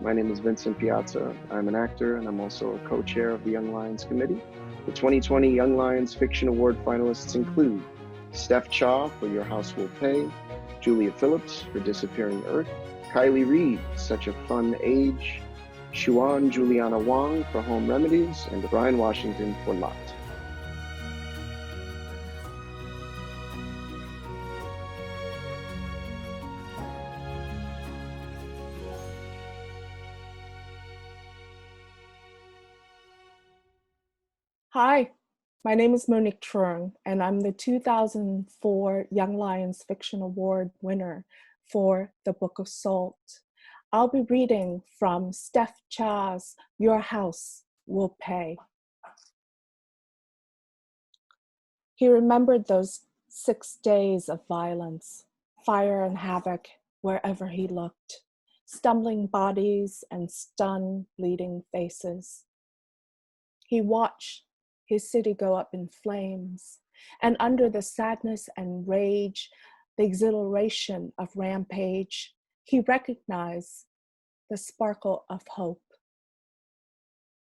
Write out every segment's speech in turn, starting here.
My name is Vincent Piazza. I'm an actor and I'm also a co-chair of the Young Lions Committee. The 2020 Young Lions Fiction Award finalists include Steph Cha for Your House Will Pay, Julia Phillips for Disappearing Earth, Kiley Reid, Such a Fun Age, XUAN-JULIANA Wang for Home Remedies, and Bryan Washington for Lot. Hi, my name is Monique Trung, and I'm the 2004 Young Lions Fiction Award winner for The Book of Salt. I'll be reading from Steph Cha's Your House Will Pay. He remembered those 6 days of violence, fire and havoc wherever he looked, stumbling bodies and stunned, bleeding faces. He watched his city go up in flames, and under the sadness and rage, the exhilaration of rampage, he recognized the sparkle of hope.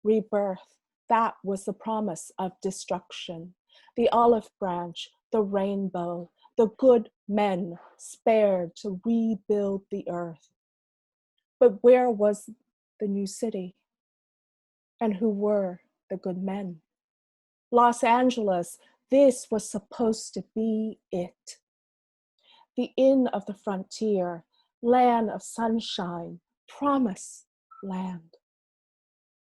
Rebirth, that was the promise of destruction. The olive branch, the rainbow, the good men spared to rebuild the earth. But where was the new city? And who were the good men? Los Angeles, this was supposed to be it. The inn of the frontier, land of sunshine, promise land.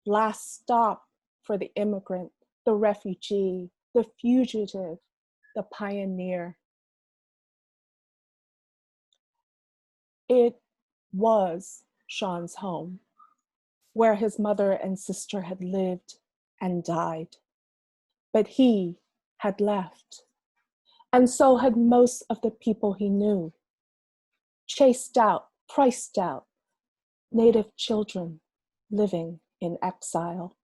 Last stop for the immigrant, the refugee, the fugitive, the pioneer. It was Sean's home, where his mother and sister had lived and died. But he had left, and so had most of the people he knew. Chased out, priced out, Native children living in exile.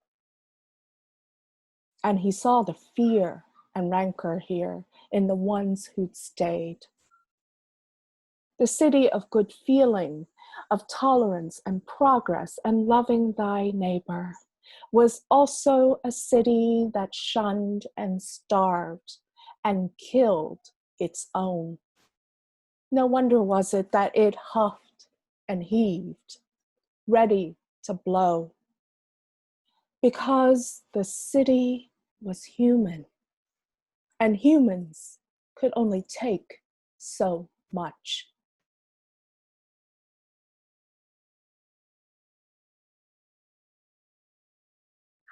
And he saw the fear and rancor here in the ones who'd stayed. The city of good feeling, of tolerance and progress and loving thy neighbor, was also a city that shunned and starved and killed its own. No wonder was it that it huffed and heaved, ready to blow. Because the city was human, and humans could only take so much.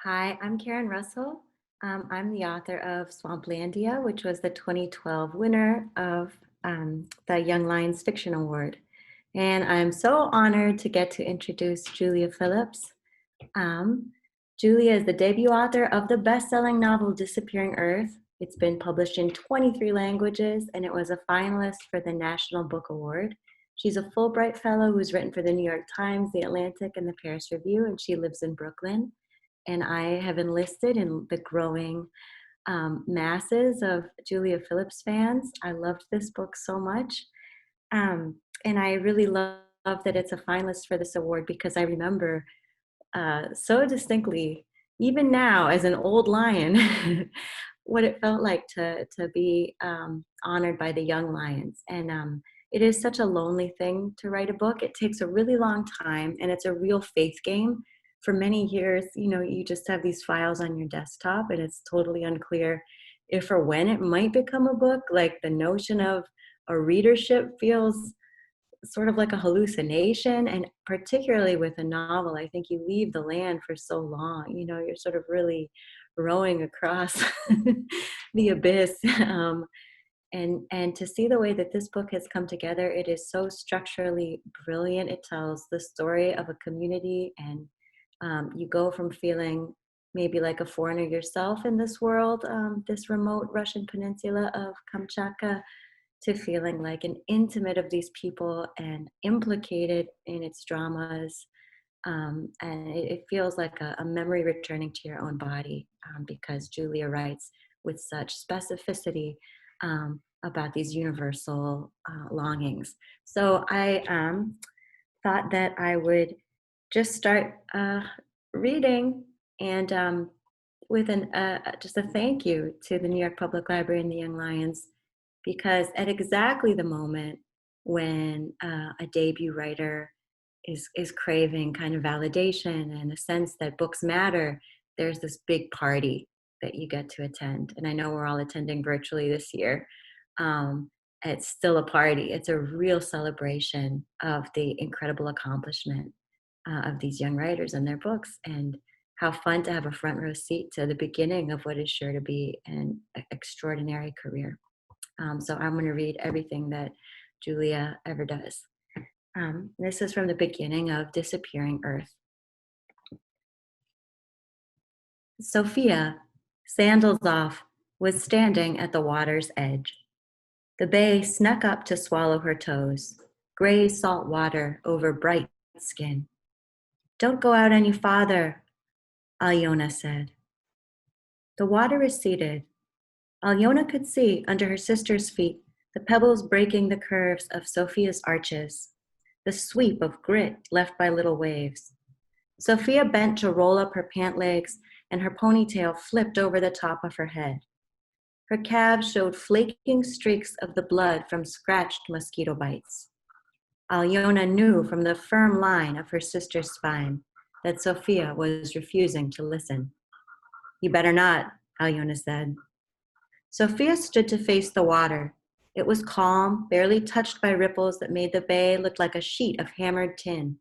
Hi, I'm Karen Russell. I'm the author of Swamplandia, which was the 2012 winner of the Young Lions Fiction Award. And I'm so honored to get to introduce Julia Phillips. Julia is the debut author of the best-selling novel Disappearing Earth. It's been published in 23 languages, and it was a finalist for the National Book Award. She's a Fulbright Fellow who's written for the New York Times, The Atlantic, and the Paris Review, and she lives in Brooklyn. And I have enlisted in the growing masses of Julia Phillips fans. I loved this book so much. And I really love that it's a finalist for this award because I remember so distinctly, even now as an old lion, what it felt like to be honored by the Young Lions. And it is such a lonely thing to write a book. It takes a really long time, and it's a real faith game. For many years, you just have these files on your desktop, and it's totally unclear if or when it might become a book. Like the notion of a readership feels sort of like a hallucination, and particularly with a novel, I think you leave the land for so long. You're sort of really rowing across the abyss. And to see the way that this book has come together, it is so structurally brilliant. It tells the story of a community, and you go from feeling maybe like a foreigner yourself in this world, this remote Russian peninsula of Kamchatka, to feeling like an intimate of these people and implicated in its dramas. And it feels like a memory returning to your own body, because Julia writes with such specificity about these universal longings. So I thought that I would just start reading and with just a thank you to the New York Public Library and the Young Lions, because at exactly the moment when a debut writer is craving kind of validation and a sense that books matter, there's this big party that you get to attend. And I know we're all attending virtually this year. It's still a party. It's a real celebration of the incredible accomplishment of these young writers and their books, and how fun to have a front row seat to the beginning of what is sure to be an extraordinary career. So I'm going to read everything that Julia ever does. This is from the beginning of Disappearing Earth. Sophia, sandals off, was standing at the water's edge. The bay snuck up to swallow her toes, gray salt water over bright skin. Don't go out any farther, Alyona said. The water receded. Alyona could see under her sister's feet the pebbles breaking the curves of Sophia's arches, the sweep of grit left by little waves. Sophia bent to roll up her pant legs, and her ponytail flipped over the top of her head. Her calves showed flaking streaks of the blood from scratched mosquito bites. Alyona knew from the firm line of her sister's spine that Sophia was refusing to listen. You better not, Alyona said. Sophia stood to face the water. It was calm, barely touched by ripples that made the bay look like a sheet of hammered tin.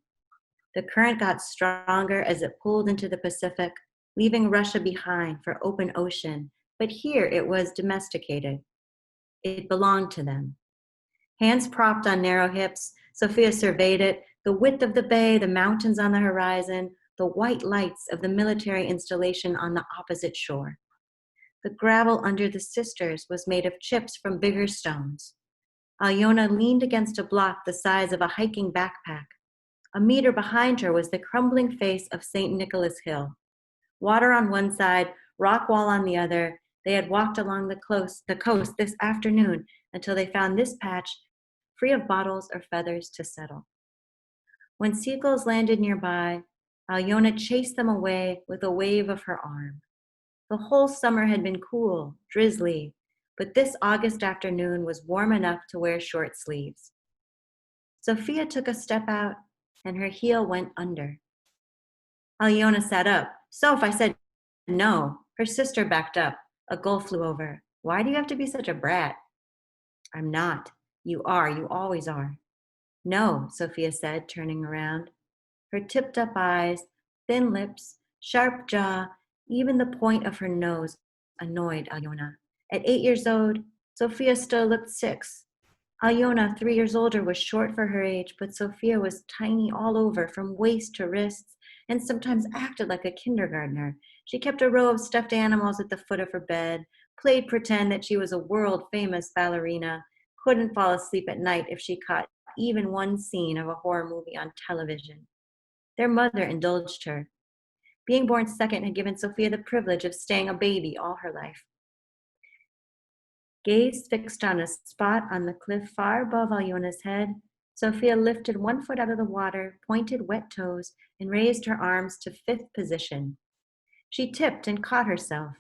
The current got stronger as it pulled into the Pacific, leaving Russia behind for open ocean, but here it was domesticated. It belonged to them. Hands propped on narrow hips, Sophia surveyed it, the width of the bay, the mountains on the horizon, the white lights of the military installation on the opposite shore. The gravel under the sisters was made of chips from bigger stones. Alyona leaned against a block the size of a hiking backpack. A meter behind her was the crumbling face of St. Nicholas Hill. Water on one side, rock wall on the other. They had walked along the coast this afternoon until they found this patch free of bottles or feathers to settle. When seagulls landed nearby, Alyona chased them away with a wave of her arm. The whole summer had been cool, drizzly, but this August afternoon was warm enough to wear short sleeves. Sophia took a step out, and her heel went under. Alyona sat up. Soph, I said no. Her sister backed up. A gull flew over. Why do you have to be such a brat? I'm not. You are. You always are. No, Sophia said, turning around. Her tipped-up eyes, thin lips, sharp jaw, even the point of her nose annoyed Alyona. At 8 years old, Sophia still looked 6. Alyona, 3 years older, was short for her age, but Sophia was tiny all over, from waist to wrists, and sometimes acted like a kindergartner. She kept a row of stuffed animals at the foot of her bed, played pretend that she was a world-famous ballerina, couldn't fall asleep at night if she caught even one scene of a horror movie on television. Their mother indulged her. Being born second had given Sophia the privilege of staying a baby all her life. Gaze fixed on a spot on the cliff far above Alyona's head, Sophia lifted one foot out of the water, pointed wet toes, and raised her arms to 5th position. She tipped and caught herself.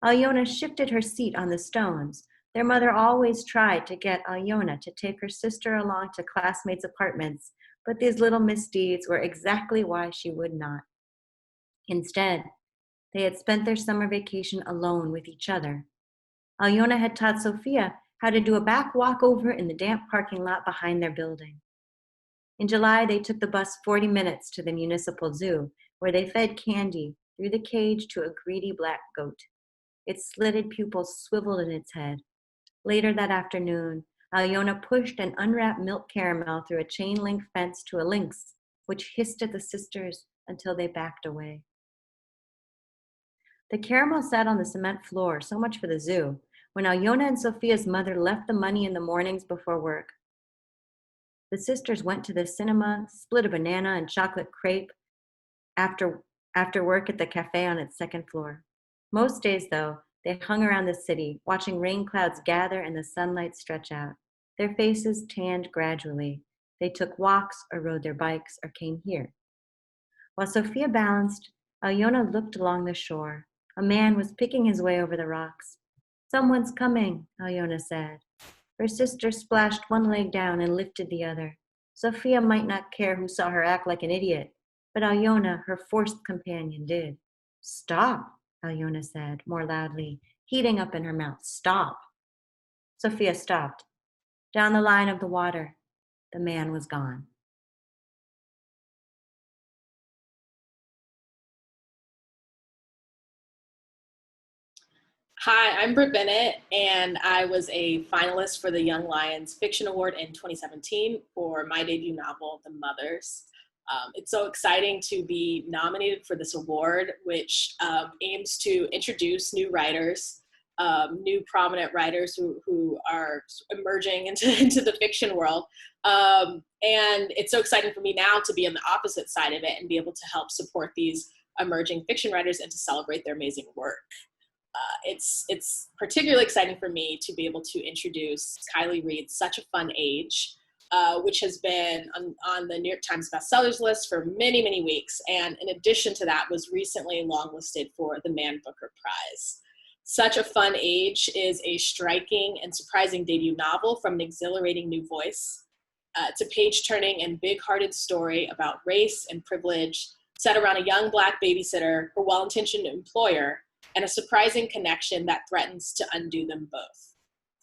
Alyona shifted her seat on the stones. Their mother always tried to get Alyona to take her sister along to classmates' apartments, but these little misdeeds were exactly why she would not. Instead, they had spent their summer vacation alone with each other. Alyona had taught Sophia how to do a back walkover in the damp parking lot behind their building. In July, they took the bus 40 minutes to the municipal zoo, where they fed candy through the cage to a greedy black goat. Its slitted pupils swiveled in its head. Later that afternoon, Alyona pushed an unwrapped milk caramel through a chain-link fence to a lynx, which hissed at the sisters until they backed away. The caramel sat on the cement floor, so much for the zoo, when Alyona and Sophia's mother left the money in the mornings before work. The sisters went to the cinema, split a banana and chocolate crepe after work at the cafe on its 2nd floor. Most days, though, they hung around the city, watching rain clouds gather and the sunlight stretch out. Their faces tanned gradually. They took walks or rode their bikes or came here. While Sophia balanced, Alyona looked along the shore. A man was picking his way over the rocks. "Someone's coming," Alyona said. Her sister splashed one leg down and lifted the other. Sophia might not care who saw her act like an idiot, but Alyona, her forced companion, did. "Stop," Alyona said, more loudly, heating up in her mouth. "Stop." Sophia stopped. Down the line of the water, the man was gone. Hi, I'm BRIT BENNETT, and I was a finalist for the Young Lions Fiction Award in 2017 for my debut novel, The Mothers. It's so exciting to be nominated for this award, which aims to introduce new writers, new prominent writers who are emerging into the fiction world. And it's so exciting for me now to be on the opposite side of it and be able to help support these emerging fiction writers and to celebrate their amazing work. It's particularly exciting for me to be able to introduce Kiley Reid's Such a Fun Age, which has been on the New York Times bestsellers list for many, many weeks. And in addition to that, was recently longlisted for the Man Booker Prize. Such a Fun Age is a striking and surprising debut novel from an exhilarating new voice. It's a page-turning and big-hearted story about race and privilege set around a young Black babysitter, her well-intentioned employer, and a surprising connection that threatens to undo them both.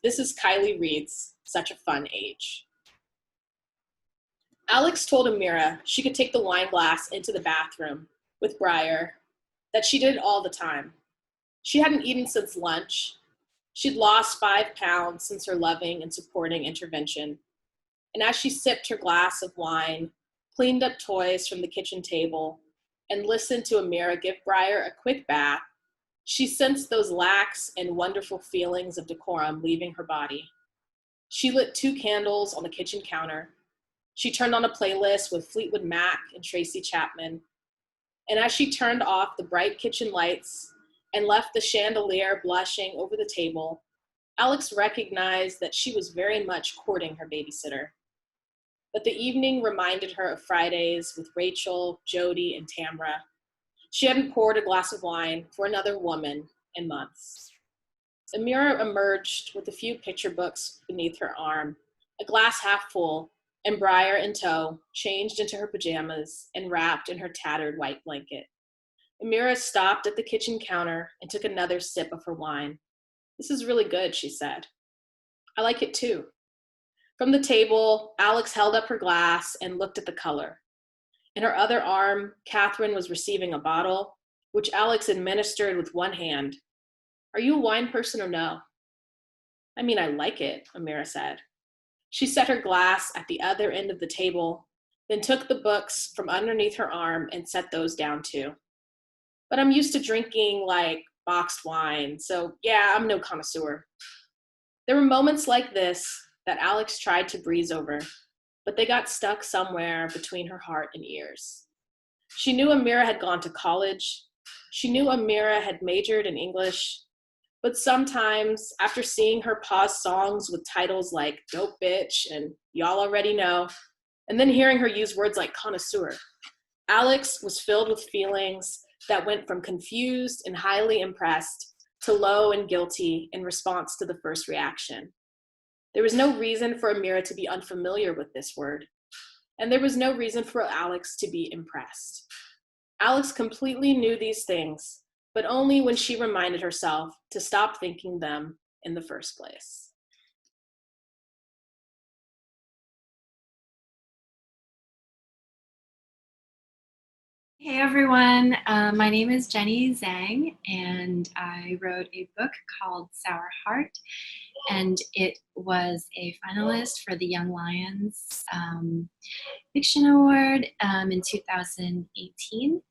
This is Kiley Reid's Such a Fun Age. Alex told Amira she could take the wine glass into the bathroom with Briar, that she did it all the time. She hadn't eaten since lunch. She'd lost 5 pounds since her loving and supporting intervention. And as she sipped her glass of wine, cleaned up toys from the kitchen table, and listened to Amira give Briar a quick bath, she sensed those lax and wonderful feelings of decorum leaving her body. She lit 2 candles on the kitchen counter. She turned on a playlist with Fleetwood Mac and Tracy Chapman. And as she turned off the bright kitchen lights and left the chandelier blushing over the table, Alex recognized that she was very much courting her babysitter. But the evening reminded her of Fridays with Rachel, Jody, and Tamra. She hadn't poured a glass of wine for another woman in months. Amira emerged with a few picture books beneath her arm, a glass half full, and Briar in tow, changed into her pajamas and wrapped in her tattered white blanket. Amira stopped at the kitchen counter and took another sip of her wine. "This is really good," she said. "I like it too." From the table, Alex held up her glass and looked at the color. In her other arm, Catherine was receiving a bottle, which Alex administered with one hand. "Are you a wine person or no?" "I mean, I like it," Amira said. She set her glass at the other end of the table, then took the books from underneath her arm and set those down too. "But I'm used to drinking like boxed wine, so yeah, I'm no connoisseur." There were moments like this that Alex tried to breeze over, but they got stuck somewhere between her heart and ears. She knew Amira had gone to college. She knew Amira had majored in English. But sometimes, after seeing her pause songs with titles like Dope Bitch and Y'all Already Know, and then hearing her use words like connoisseur, Alex was filled with feelings that went from confused and highly impressed to low and guilty in response to the first reaction. There was no reason for Amira to be unfamiliar with this word, and there was no reason for Alex to be impressed. Alex completely knew these things, but only when she reminded herself to stop thinking them in the first place. Hey everyone, my name is Jenny Zhang, and I wrote a book called Sour Heart, and it was a finalist for the Young Lions Fiction Award in 2018.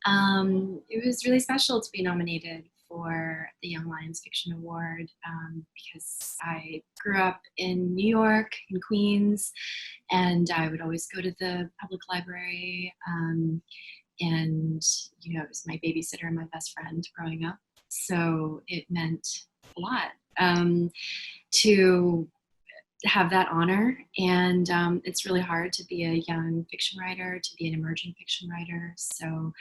It was really special to be nominated for the Young Lions Fiction Award because I grew up in New York, in Queens, and I would always go to the public library. And, you know, it was my babysitter and my best friend growing up. So it meant a lot to have that honor, and it's really hard to be a young fiction writer, to be an emerging fiction writer. So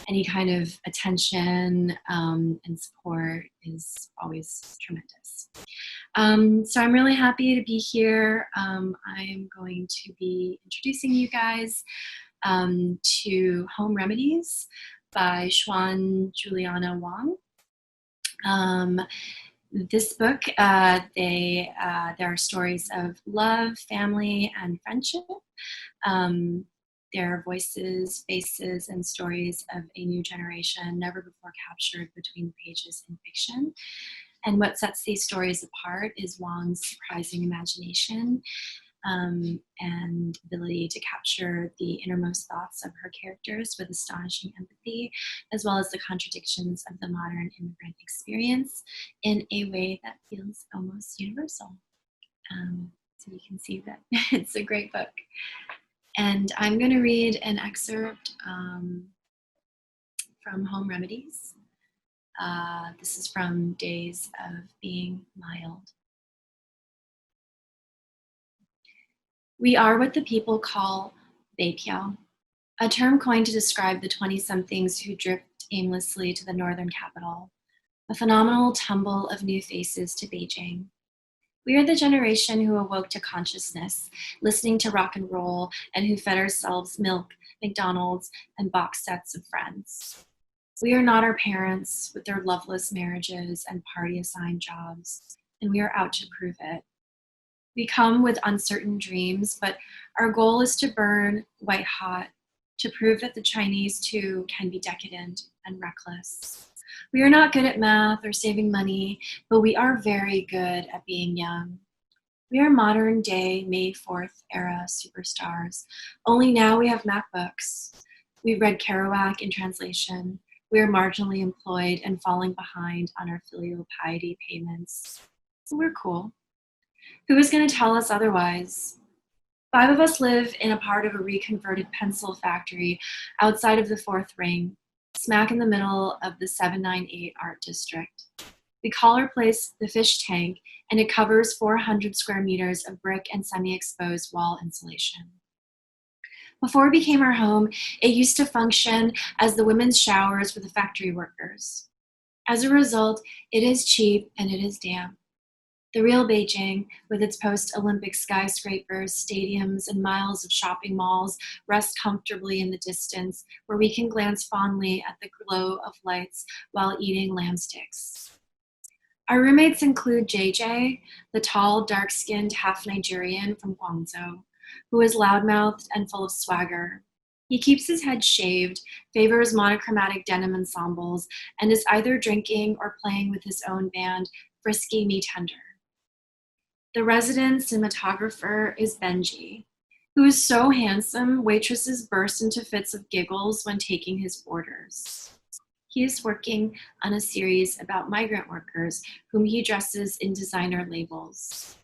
any kind of attention and support is always tremendous. So I'm really happy to be here. I'm going to be introducing you guys to Home Remedies by XUAN.JULIANA Wang. This book, there are stories of love, family, and friendship. There are voices, faces, and stories of a new generation never before captured between the pages in fiction. And what sets these stories apart is Wang's surprising imagination and ability to capture the innermost thoughts of her characters with astonishing empathy, as well as the contradictions of the modern immigrant experience in a way that feels almost universal. So you can see that it's a great book. And I'm going to read an excerpt from Home Remedies. This is from Days of Being Mild. We are what the people call beipiao, a term coined to describe the 20-somethings who drift aimlessly to the northern capital, a phenomenal tumble of new faces to Beijing. We are the generation who awoke to consciousness, listening to rock and roll, and who fed ourselves milk, McDonald's, and box sets of Friends. We are not our parents with their loveless marriages and party-assigned jobs, and we are out to prove it. We come with uncertain dreams, but our goal is to burn white hot, to prove that the Chinese too can be decadent and reckless. We are not good at math or saving money, but we are very good at being young. We are modern day May 4th era superstars, only now we have MacBooks. We read Kerouac in translation. We are marginally employed and falling behind on our filial piety payments. So we're cool. Who is going to tell us otherwise? 5 of us live in a part of a reconverted pencil factory outside of the 4th ring, smack in the middle of the 798 art district. We call our place the fish tank, and it covers 400 square meters of brick and semi-exposed wall insulation. Before it became our home, it used to function as the women's showers for the factory workers. As a result, it is cheap and it is damp. The real Beijing, with its post-Olympic skyscrapers, stadiums, and miles of shopping malls, rests comfortably in the distance, where we can glance fondly at the glow of lights while eating lamb sticks. Our roommates include JJ, the tall, dark-skinned half-Nigerian from Guangzhou, who is loudmouthed and full of swagger. He keeps his head shaved, favors monochromatic denim ensembles, and is either drinking or playing with his own band, Frisky Me Tender. The resident cinematographer is Benji, who is so handsome, waitresses burst into fits of giggles when taking his orders. He is working on a series about migrant workers whom he dresses in designer labels.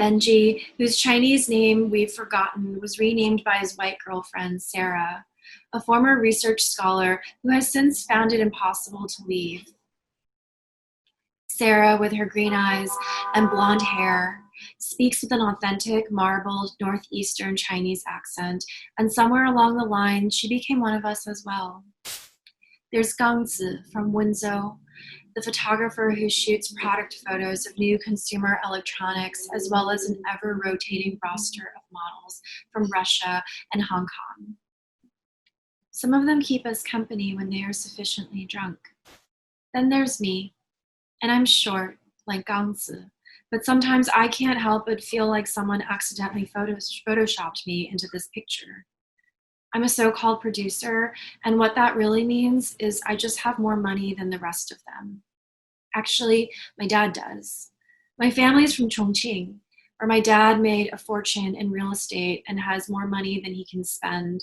Benji, whose Chinese name we've forgotten, was renamed by his white girlfriend, Sarah, a former research scholar who has since found it impossible to leave. Sarah, with her green eyes and blonde hair, speaks with an authentic, marbled, northeastern Chinese accent, and somewhere along the line, she became one of us as well. There's Gangzi from Wenzhou, the photographer who shoots product photos of new consumer electronics, as well as an ever-rotating roster of models from Russia and Hong Kong. Some of them keep us company when they are sufficiently drunk. Then there's me. And I'm short, like Gangzi, but sometimes I can't help but feel like someone accidentally photoshopped me into this picture. I'm a so-called producer, and what that really means is I just have more money than the rest of them. Actually, my dad does. My family's from Chongqing, where my dad made a fortune in real estate and has more money than he can spend.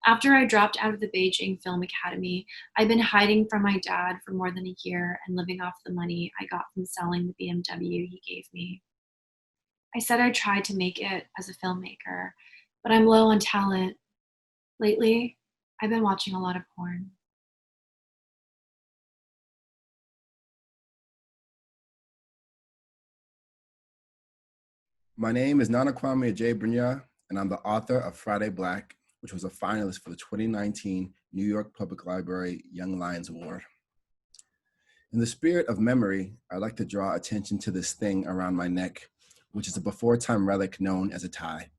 After I dropped out of the Beijing Film Academy, I've been hiding from my dad for more than a year and living off the money I got from selling the BMW he gave me. I said I tried to make it as a filmmaker, but I'm low on talent. Lately, I've been watching a lot of porn. My name is KWAME ADJEI-BRENYAH, and I'm the author of Friday Black, which was a finalist for the 2019 New York Public Library Young Lions Award. In the spirit of memory, I'd like to draw attention to this thing around my neck, which is a before-time relic known as a tie.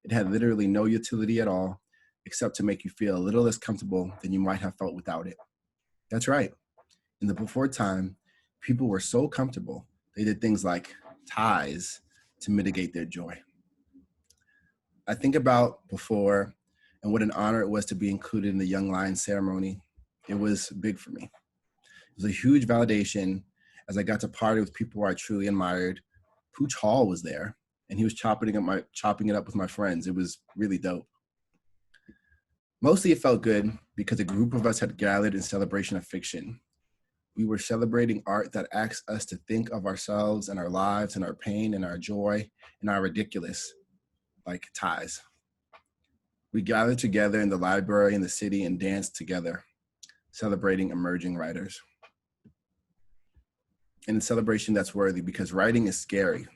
It had literally no utility at all, except to make you feel a little less comfortable than you might have felt without it. That's right. In the before time, people were so comfortable, they did things like ties to mitigate their joy. I think about before and what an honor it was to be included in the Young Lions ceremony. It was big for me. It was a huge validation as I got to party with people I truly admired. Pooch Hall was there, and he was chopping it up with my friends. It was really dope. Mostly it felt good because a group of us had gathered in celebration of fiction. We were celebrating art that asks us to think of ourselves and our lives and our pain and our joy and our ridiculous, like ties. We gathered together in the library in the city and danced together, celebrating emerging writers. And a celebration that's worthy because writing is scary,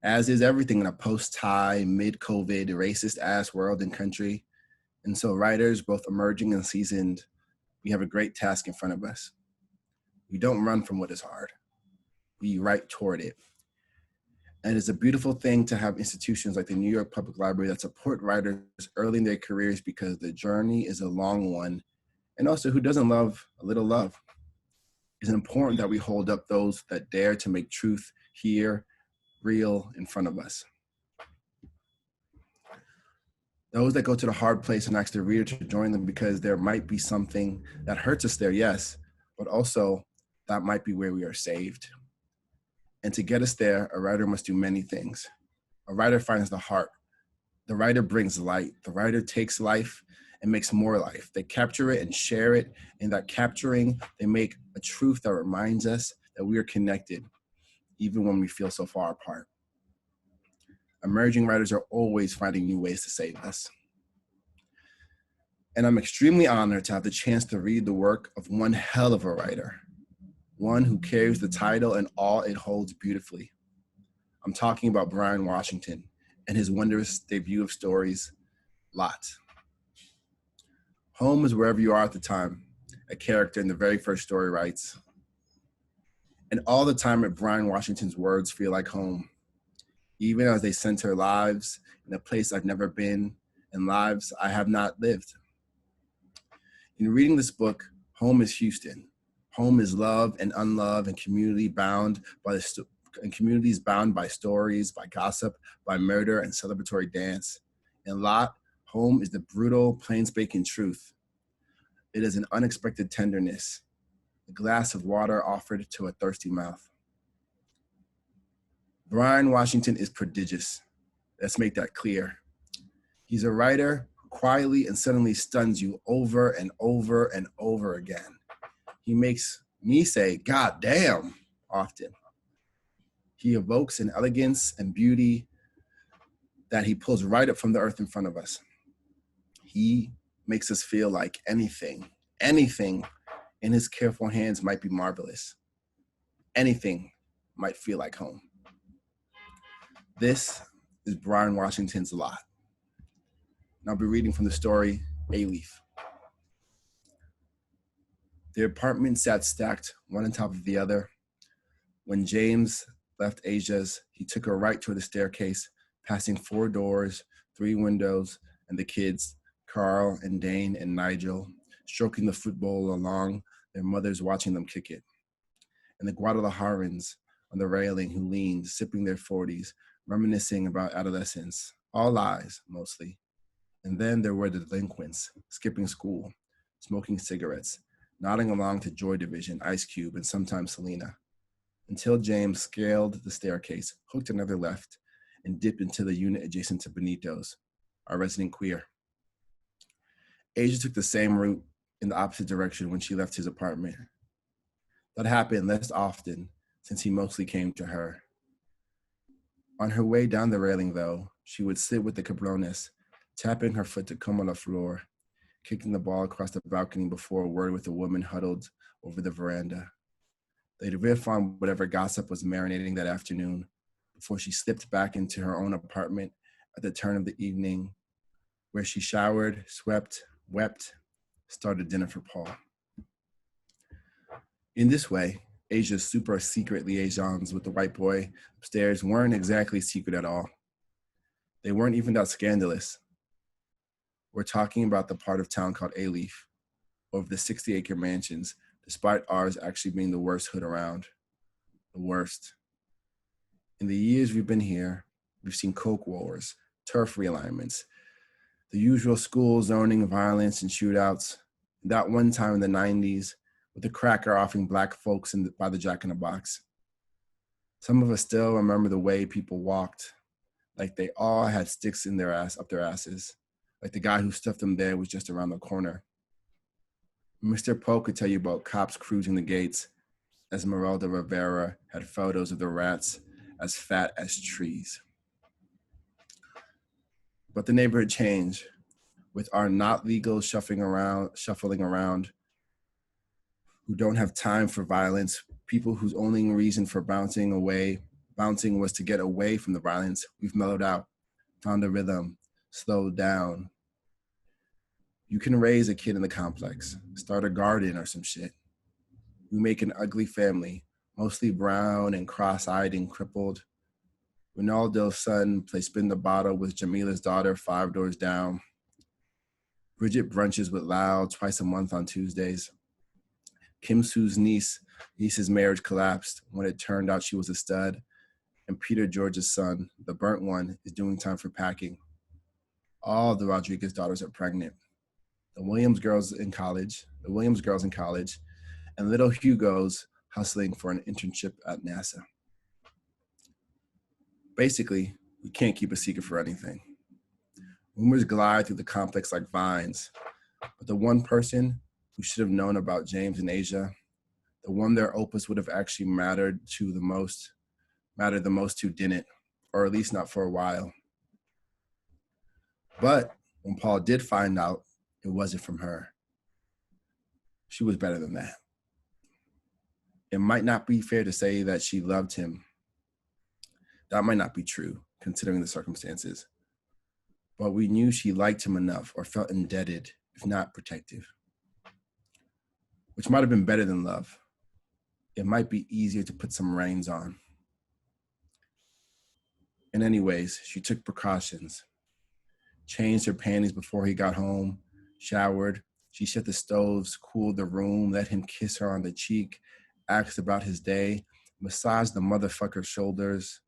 as is everything in a post-tie, mid-COVID, racist-ass world and country. And so writers, both emerging and seasoned, we have a great task in front of us. We don't run from what is hard. We write toward it. And it's a beautiful thing to have institutions like the New York Public Library that support writers early in their careers because the journey is a long one. And also, who doesn't love a little love? It's important that we hold up those that dare to make truth here, real, in front of us. Those that go to the hard place and ask the reader to join them because there might be something that hurts us there, yes, but also that might be where we are saved. And to get us there, a writer must do many things. A writer finds the heart. The writer brings light. The writer takes life and makes more life. They capture it and share it. In that capturing, they make a truth that reminds us that we are connected, even when we feel so far apart. Emerging writers are always finding new ways to save us. And I'm extremely honored to have the chance to read the work of one hell of a writer, one who carries the title and all it holds beautifully. I'm talking about Bryan Washington and his wondrous debut of stories, Lot. Home is wherever you are at the time, a character in the very first story writes. And all the time at Bryan Washington's words feel like home, even as they center lives in a place I've never been and lives I have not lived. In reading this book, home is Houston. Home is love and unloved and communities bound by stories, by gossip, by murder and celebratory dance. In Lot, home is the brutal, plain-spoken truth. It is an unexpected tenderness, a glass of water offered to a thirsty mouth. Bryan Washington is prodigious. Let's make that clear. He's a writer who quietly and suddenly stuns you over and over and over again. He makes me say, God damn, often. He evokes an elegance and beauty that he pulls right up from the earth in front of us. He makes us feel like anything in his careful hands might be marvelous. Anything might feel like home. This is Bryan Washington's Lot. And I'll be reading from the story, A Leaf. The apartment sat stacked, one on top of the other. When James left Asia's, he took a right toward the staircase, passing 4 doors, 3 windows, and the kids, Carl and Dane and Nigel, stroking the football along, their mothers watching them kick it. And the Guadalajarans on the railing who leaned, sipping their 40s, reminiscing about adolescence, all lies, mostly. And then there were the delinquents, skipping school, smoking cigarettes, nodding along to Joy Division, Ice Cube, and sometimes Selena, until James scaled the staircase, hooked another left, and dipped into the unit adjacent to Benito's, our resident queer. Asia took the same route in the opposite direction when she left his apartment. That happened less often since he mostly came to her. On her way down the railing, though, she would sit with the cabrones, tapping her foot to come on the floor, kicking the ball across the balcony before a word with a woman huddled over the veranda. They'd riff on whatever gossip was marinating that afternoon before she slipped back into her own apartment at the turn of the evening, where she showered, swept, wept, started dinner for Paul. In this way, Asia's super secret liaisons with the white boy upstairs weren't exactly secret at all. They weren't even that scandalous. We're talking about the part of town called A-Leaf, over the 60-acre mansions, despite ours actually being the worst hood around. The worst. In the years we've been here, we've seen coke wars, turf realignments, the usual school zoning, violence, and shootouts. That one time in the 90s, with the cracker offing black folks by the Jack in the Box. Some of us still remember the way people walked, like they all had sticks in their ass, up their asses, like the guy who stuffed them there was just around the corner. Mr. Poe could tell you about cops cruising the gates, Esmeralda Rivera had photos of the rats as fat as trees. But the neighborhood changed, with our not legals shuffling around, who don't have time for violence, people whose only reason for bouncing was to get away from the violence. We've mellowed out, found a rhythm, slowed down. You can raise a kid in the complex, start a garden or some shit. We make an ugly family, mostly brown and cross-eyed and crippled. Ronaldo's son plays spin the bottle with Jamila's daughter 5 doors down. Bridget brunches with Lau twice a month on Tuesdays. Kim Sue's niece's marriage collapsed when it turned out she was a stud. And Peter George's son, the burnt one, is doing time for packing. All the Rodriguez daughters are pregnant. The Williams girls in college, and little Hugo's hustling for an internship at NASA. Basically, we can't keep a secret for anything. Rumors glide through the complex like vines, but the one person who should have known about James and Asia, the one their opus would have actually mattered the most to didn't, or at least not for a while. But when Paul did find out, it wasn't from her. She was better than that. It might not be fair to say that she loved him. That might not be true, considering the circumstances. But we knew she liked him enough, or felt indebted, if not protective. Which might have been better than love. It might be easier to put some reins on. And anyways, she took precautions. Changed her panties before he got home, showered. She shut the stoves, cooled the room, let him kiss her on the cheek, asked about his day, massaged the motherfucker's shoulders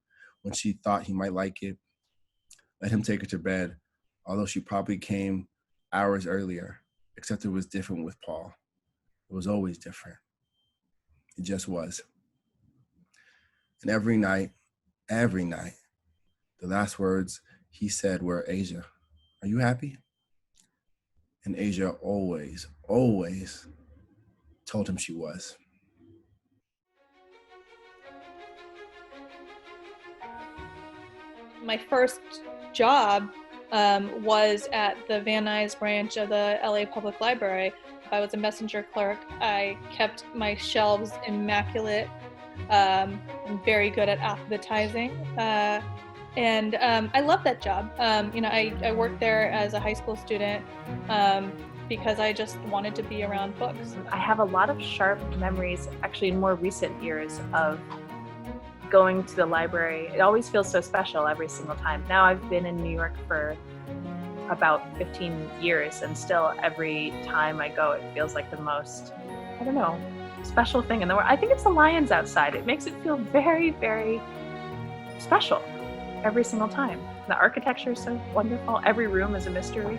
when she thought he might like it, let him take her to bed, although she probably came hours earlier, except it was different with Paul. It was always different. It just was. And every night, the last words he said were, "Asia, are you happy?" And Asia always told him she was. My first job was at the Van Nuys branch of the LA Public Library. I was a messenger clerk. I kept my shelves immaculate. I'm very good at alphabetizing. And I love that job. I worked there as a high school student because I just wanted to be around books. I have a lot of sharp memories, actually in more recent years, of going to the library. It always feels so special every single time. Now I've been in New York for about 15 years, and still every time I go, it feels like the most, special thing in the world. I think it's the lions outside. It makes it feel very, very special every single time. The architecture is so wonderful. Every room is a mystery.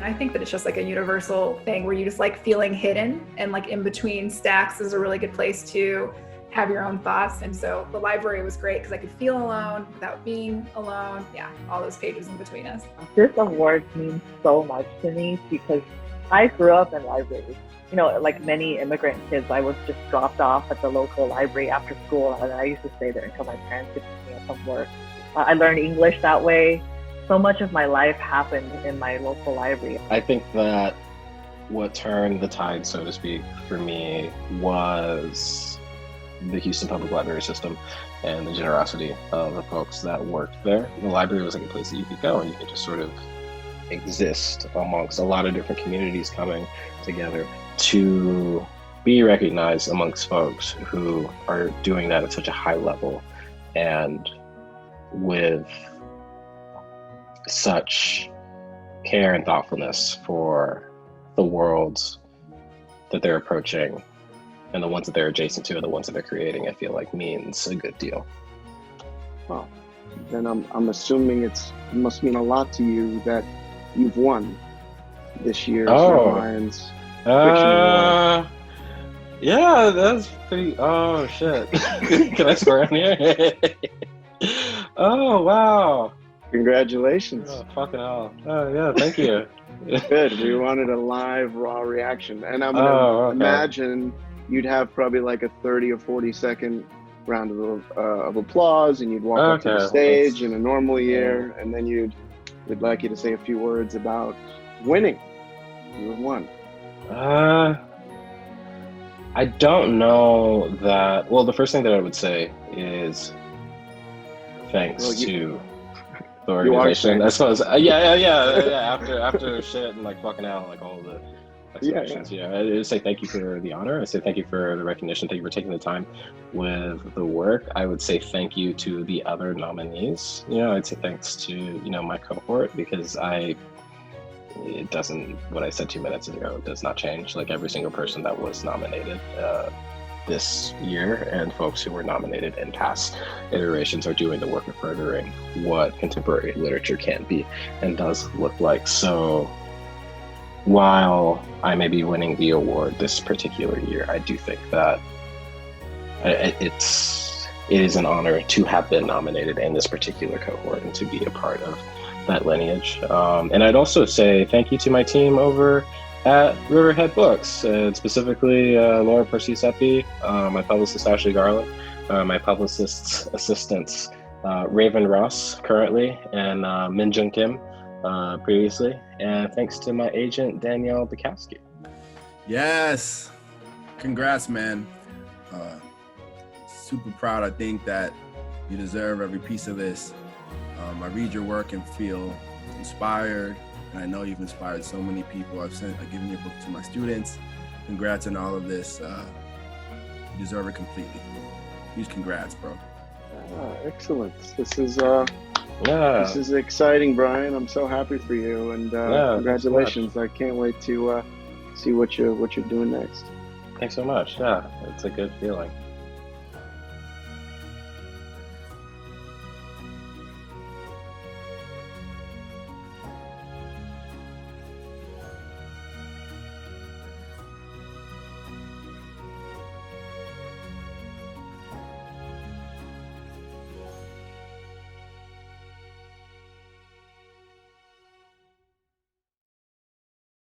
I think that it's just like a universal thing where you just like feeling hidden, and like in between stacks is a really good place to have your own thoughts. And so the library was great because I could feel alone without being alone. Yeah, all those pages in between us. This award means so much to me because I grew up in libraries. Like many immigrant kids, I was just dropped off at the local library after school, and I used to stay there until my parents could pick me up from work. I learned English that way. So much of my life happened in my local library. I think that what turned the tide, so to speak, for me was the Houston Public Library system and the generosity of the folks that worked there. The library was like a place that you could go and you could just sort of exist amongst a lot of different communities coming together to be recognized amongst folks who are doing that at such a high level and with such care and thoughtfulness for the worlds that they're approaching, and the ones that they're adjacent to, and the ones that they're creating, I feel like means a good deal. Well, then I'm assuming it must mean a lot to you that you've won this year's Young Lions Fiction Award. Yeah, that's pretty. Oh shit! Can I swear on here? Oh wow! Congratulations! Oh, fucking hell! Oh yeah, thank you. Good. We wanted a live, raw reaction, and I'm gonna imagine you'd have probably like a 30 or 40-second round of applause, and you'd walk up to the stage in a normal year, and then we'd like you to say a few words about winning. You have won. I don't know that. Well, the first thing that I would say is thanks to the organization. I suppose. After shit and like fucking out, like all of the exhibitions. I would say thank you for the honor. I say thank you for the recognition. Thank you for taking the time with the work. I would say thank you to the other nominees. I'd say thanks to my cohort, because it doesn't, what I said 2 minutes ago does not change. Like every single person that was nominated this year and folks who were nominated in past iterations are doing the work of furthering what contemporary literature can be and does look like. So while I may be winning the award this particular year, I do think that it is an honor to have been nominated in this particular cohort and to be a part of that lineage. And I'd also say thank you to my team over at Riverhead Books, and specifically Laura Percy-Seppi, my publicist Ashley Garland, my publicist's assistants Raven Ross currently, and Minjung Kim previously, and thanks to my agent Danielle Bukowski. Yes, congrats, man. Super proud. I think that you deserve every piece of this. I read your work and feel inspired, and I know you've inspired so many people. I've given your book to my students. Congrats on all of this. You deserve it completely. Huge congrats, bro. Excellent. This is exciting, Bryan. I'm so happy for you, and congratulations. I can't wait to see what you're doing next. Thanks so much. Yeah, it's a good feeling.